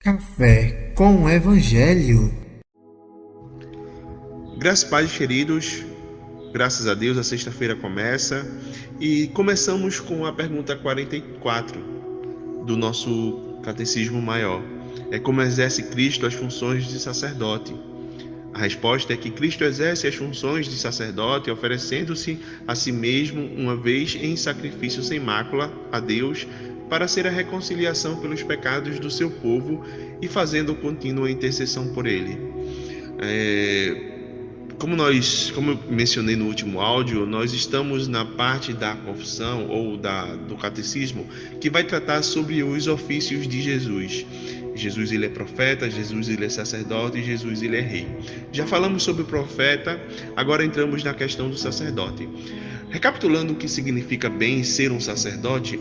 Café com o Evangelho. Graças e paz, queridos. Graças a Deus, a sexta-feira começa e começamos com a pergunta 44 do nosso Catecismo Maior. É como exerce Cristo as funções de sacerdote? A resposta é que Cristo exerce as funções de sacerdote oferecendo-se a si mesmo uma vez em sacrifício sem mácula a Deus para ser a reconciliação pelos pecados do seu povo e fazendo contínua intercessão por ele. Como eu mencionei no último áudio, nós estamos na parte da confissão ou do catecismo que vai tratar sobre os ofícios de Jesus. Jesus ele é profeta, Jesus ele é sacerdote e Jesus ele é rei. Já falamos sobre o profeta, agora entramos na questão do sacerdote. Recapitulando o que significa bem ser um sacerdote,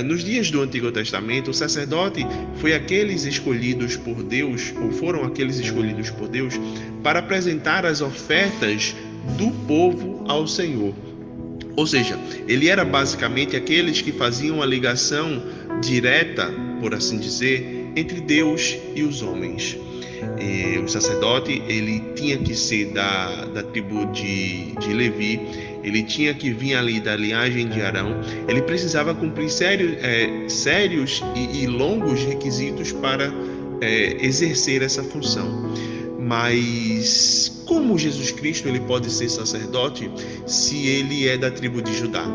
nos dias do Antigo Testamento, o sacerdote foi aqueles escolhidos por Deus, ou foram aqueles escolhidos por Deus, para apresentar as ofertas do povo ao Senhor. Ou seja, ele era basicamente aqueles que faziam a ligação direta, por assim dizer, entre Deus e os homens. O sacerdote ele tinha que ser da tribo de Levi, ele tinha que vir ali da linhagem de Arão, ele precisava cumprir sérios e longos requisitos para exercer essa função. Mas como Jesus Cristo ele pode ser sacerdote se ele é da tribo de Judá?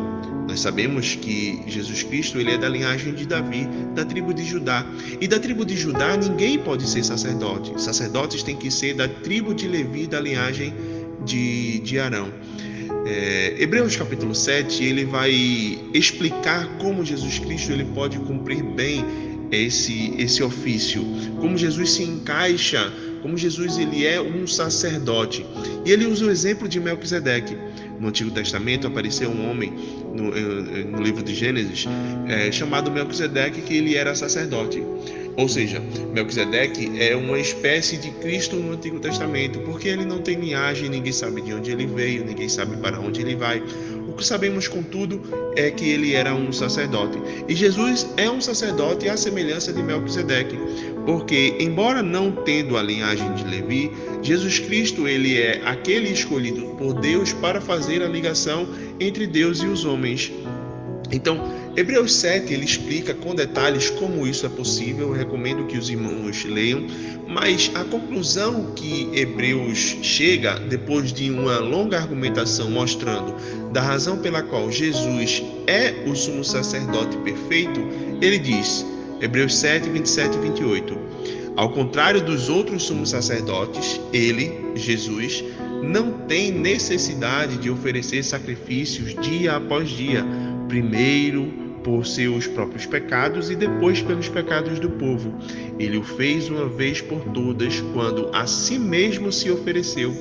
Nós sabemos que Jesus Cristo ele é da linhagem de Davi, da tribo de Judá. E da tribo de Judá ninguém pode ser sacerdote. Sacerdotes têm que ser da tribo de Levi, da linhagem de Arão. Hebreus capítulo 7, ele vai explicar como Jesus Cristo ele pode cumprir bem esse ofício, como Jesus se encaixa, como Jesus ele é um sacerdote. E ele usa o exemplo de Melquisedeque. No Antigo Testamento apareceu um homem no livro de Gênesis chamado Melquisedeque, que ele era sacerdote. Ou seja, Melquisedeque é uma espécie de Cristo no Antigo Testamento, porque ele não tem linhagem, ninguém sabe de onde ele veio, ninguém sabe para onde ele vai. O que sabemos, contudo, é que ele era um sacerdote. E Jesus é um sacerdote à semelhança de Melquisedeque, porque, embora não tendo a linhagem de Levi, Jesus Cristo ele é aquele escolhido por Deus para fazer a ligação entre Deus e os homens. Então, Hebreus 7 ele explica com detalhes como isso é possível. Eu recomendo que os irmãos leiam, mas a conclusão que Hebreus chega, depois de uma longa argumentação mostrando da razão pela qual Jesus é o sumo sacerdote perfeito, ele diz, Hebreus 7, 27 e 28, ao contrário dos outros sumos sacerdotes, ele, Jesus, não tem necessidade de oferecer sacrifícios dia após dia, primeiro por seus próprios pecados e depois pelos pecados do povo. Ele o fez uma vez por todas, quando a si mesmo se ofereceu,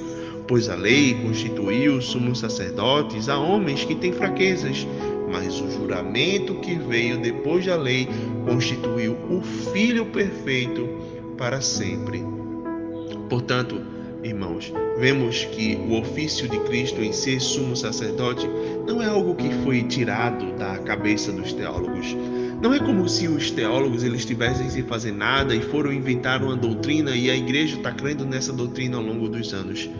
pois a lei constituiu sumos sacerdotes a homens que têm fraquezas, mas o juramento que veio depois da lei constituiu o Filho perfeito para sempre. Portanto, irmãos, vemos que o ofício de Cristo em ser sumo sacerdote não é algo que foi tirado da cabeça dos teólogos. Não é como se os teólogos eles estivessem sem fazer nada e foram inventar uma doutrina e a igreja está crendo nessa doutrina ao longo dos anos.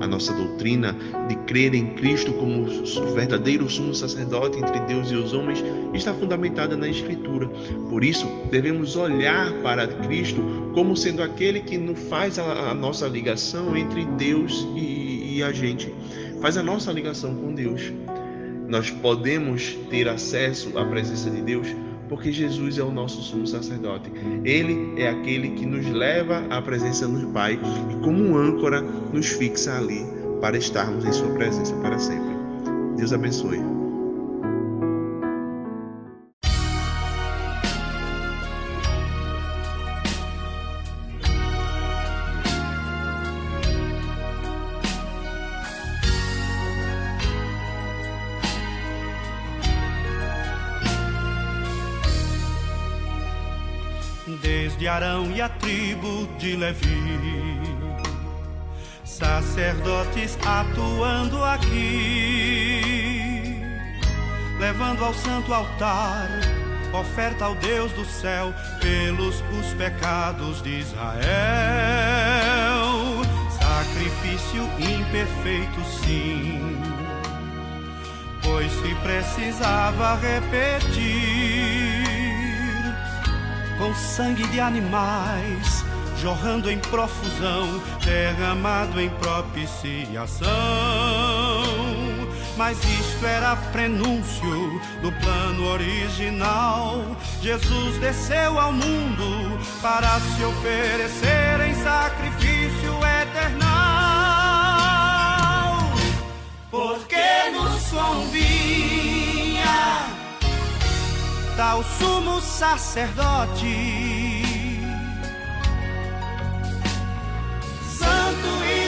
A nossa doutrina de crer em Cristo como o verdadeiro sumo sacerdote entre Deus e os homens está fundamentada na Escritura. Por isso, devemos olhar para Cristo como sendo aquele que nos faz a nossa ligação entre Deus e a gente. Faz a nossa ligação com Deus. Nós podemos ter acesso à presença de Deus porque Jesus é o nosso sumo sacerdote. Ele é aquele que nos leva à presença do Pai e como um âncora nos fixa ali para estarmos em sua presença para sempre. Deus abençoe. Desde Arão e a tribo de Levi, sacerdotes atuando aqui, levando ao santo altar oferta ao Deus do céu pelos os pecados de Israel. Sacrifício imperfeito, sim, pois se precisava repetir, com sangue de animais jorrando em profusão, derramado em propiciação. Mas isto era prenúncio do plano original. Jesus desceu ao mundo para se oferecer em sacrifício eternal. Porque nos convinha tal sumo sacerdote,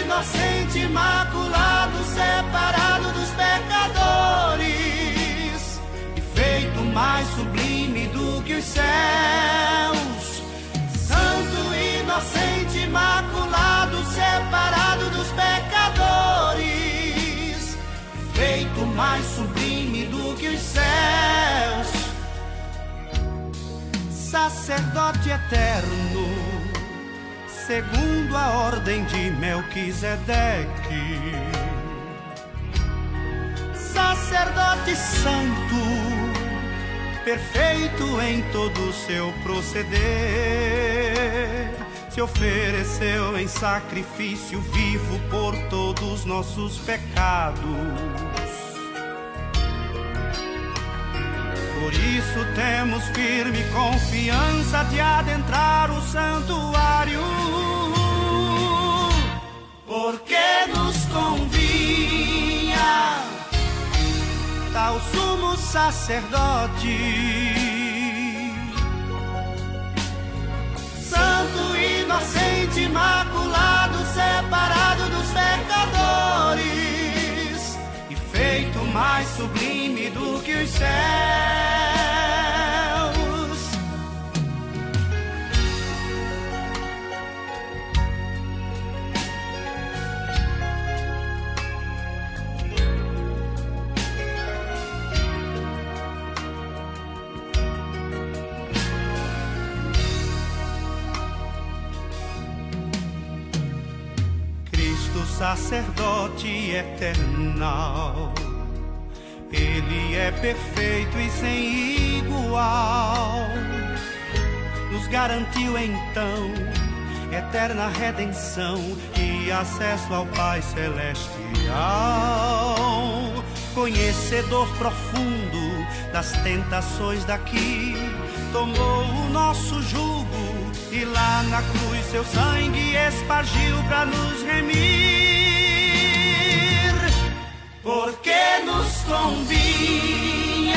inocente, imaculado, separado dos pecadores e feito mais sublime do que os céus. Santo, inocente, imaculado, separado dos pecadores, feito mais sublime do que os céus. Sacerdote eterno, segundo a ordem de Melquisedeque, sacerdote santo, perfeito em todo o seu proceder, se ofereceu em sacrifício vivo por todos nossos pecados. Por isso temos firme confiança de adentrar o santuário, porque nos convinha tal sumo sacerdote, santo, inocente, imaculado, separado dos pecadores e feito mais sublime do que os céus. Cristo, sacerdote eternal, Ele é perfeito e sem igual. Nos garantiu então eterna redenção e acesso ao Pai Celestial. Conhecedor profundo das tentações daqui, tomou o nosso jugo e lá na cruz seu sangue espargiu para nos remir. Porque nos convinha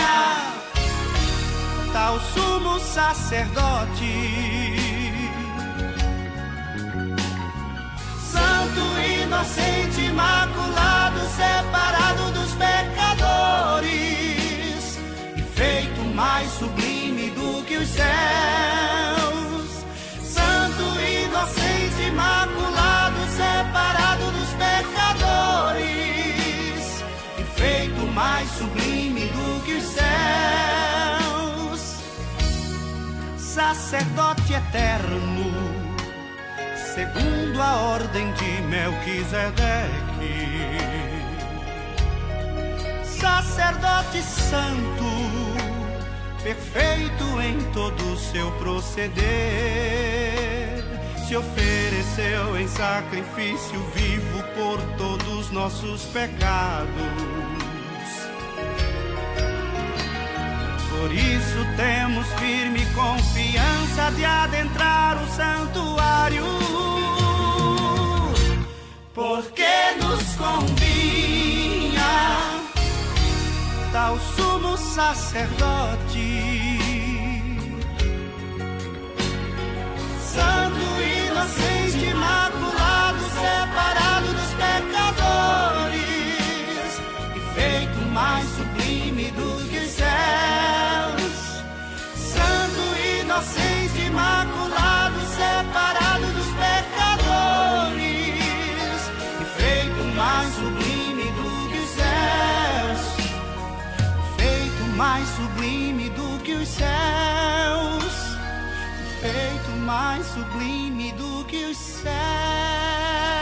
tal sumo sacerdote, santo, inocente, imaculado, separado dos pecadores e feito mais sublime do que os céus. Santo, inocente, imaculado, separado dos pecadores e feito mais sublime do que os céus. Sacerdote eterno, segundo a ordem de Melquisedeque, sacerdote santo, perfeito em todo o seu proceder, se ofereceu em sacrifício vivo por todos nossos pecados. Por isso temos firme confiança de adentrar o santuário, porque nos convinha tal sumo sacerdote, santo, inocente, imaculado, separado dos pecadores e feito mais sublime do que os céus. Santo, inocente, imaculado, separado dos pecadores e feito mais sublime do que os céus, feito mais sublime do sublime do que os céus.